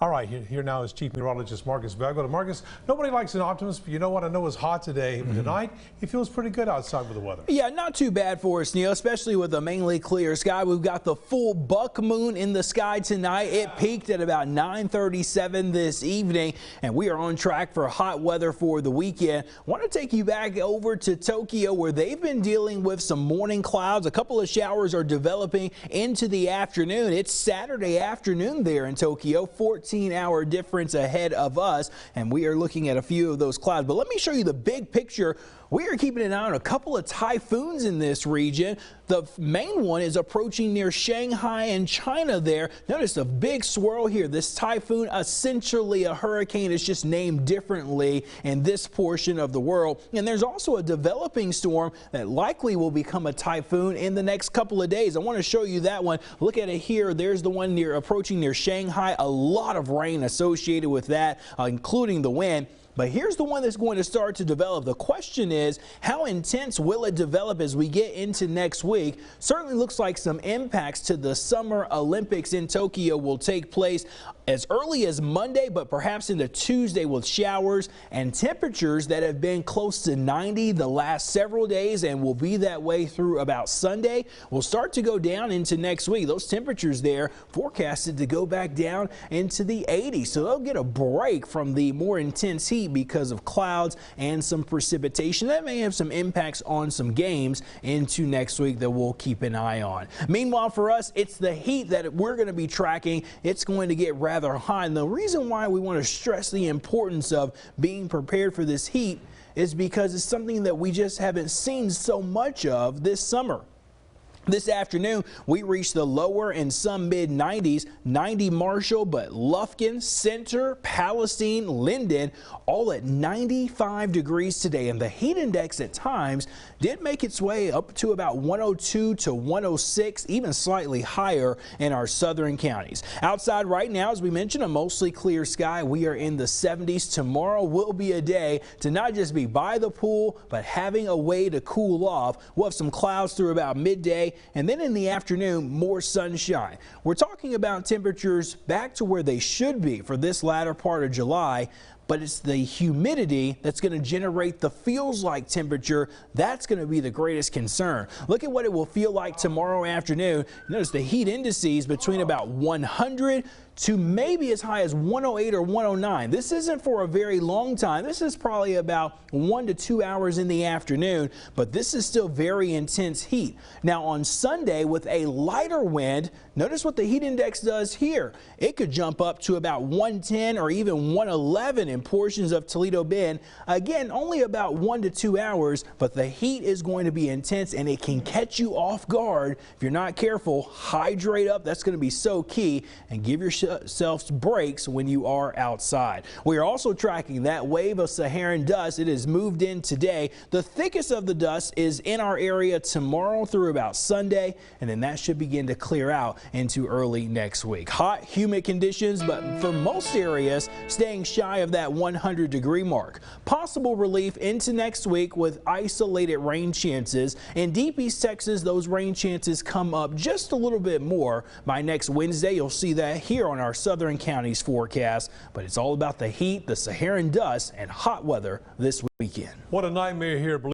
All right, here now is Chief Meteorologist Marcus Vogel. Marcus, nobody likes an optimist, but you know what? I know it's hot today, but tonight it feels pretty good outside with the weather. Yeah, not too bad for us, Neil, especially with a mainly clear sky. We've got the full buck moon in the sky tonight. It peaked at about 9:37 this evening, and we are on track for hot weather for the weekend. Want to take you back over to Tokyo, where they've been dealing with some morning clouds. A couple of showers are developing into the afternoon. It's Saturday afternoon there in Tokyo, 14-hour difference ahead of us, and we are looking at a few of those clouds. But let me show you the big picture. We are keeping an eye on a couple of typhoons in this region. The main one is approaching near Shanghai and China there. Notice a big swirl here. This typhoon, essentially a hurricane, is just named differently in this portion of the world. And there's also a developing storm that likely will become a typhoon in the next couple of days. I want to show you that one. Look at it here. There's the one approaching near Shanghai. A lot of rain associated with that, including the wind. But here's the one that's going to start to develop. The question is, how intense will it develop as we get into next week? Certainly looks like some impacts to the Summer Olympics in Tokyo will take place as early as Monday, but perhaps into Tuesday with showers and temperatures that have been close to 90 the last several days and will be that way through about Sunday. Will start to go down into next week. Those temperatures there forecasted to go back down into the 80s. So they'll get a break from the more intense heat because of clouds and some precipitation that may have some impacts on some games into next week that we'll keep an eye on. Meanwhile, for us, it's the heat that we're going to be tracking. It's going to get rather high. And the reason why we want to stress the importance of being prepared for this heat is because it's something that we just haven't seen so much of this summer. This afternoon, we reached the lower and some mid-90s, 90 Marshall, but Lufkin, Center, Palestine, Linden, all at 95 degrees today. And the heat index at times did make its way up to about 102 to 106, even slightly higher in our southern counties. Outside right now, as we mentioned, a mostly clear sky. We are in the 70s. Tomorrow will be a day to not just be by the pool, but having a way to cool off. We'll have some clouds through about midday, and then in the afternoon, more sunshine. We're talking about temperatures back to where they should be for this latter part of July, but it's the humidity that's going to generate the feels like temperature. That's going to be the greatest concern. Look at what it will feel like tomorrow afternoon. Notice the heat indices between about 100 to maybe as high as 108 or 109. This isn't for a very long time. This is probably about 1 to 2 hours in the afternoon, but this is still very intense heat. Now on Sunday with a lighter wind, notice what the heat index does here. It could jump up to about 110 or even 111 in portions of Toledo Bend. Again, only about 1 to 2 hours, but the heat is going to be intense and it can catch you off guard. If you're not careful, hydrate up. That's going to be so key, and give yourself breaks when you are outside. We are also tracking that wave of Saharan dust. It has moved in today. The thickest of the dust is in our area tomorrow through about Sunday, and then that should begin to clear out into early next week. Hot, humid conditions, but for most areas staying shy of that 100-degree mark. Possible relief into next week with isolated rain chances. In Deep East Texas, those rain chances come up just a little bit more. By next Wednesday, you'll see that here on our southern counties forecast, but it's all about the heat, the Saharan dust, and hot weather this weekend. What a nightmare here.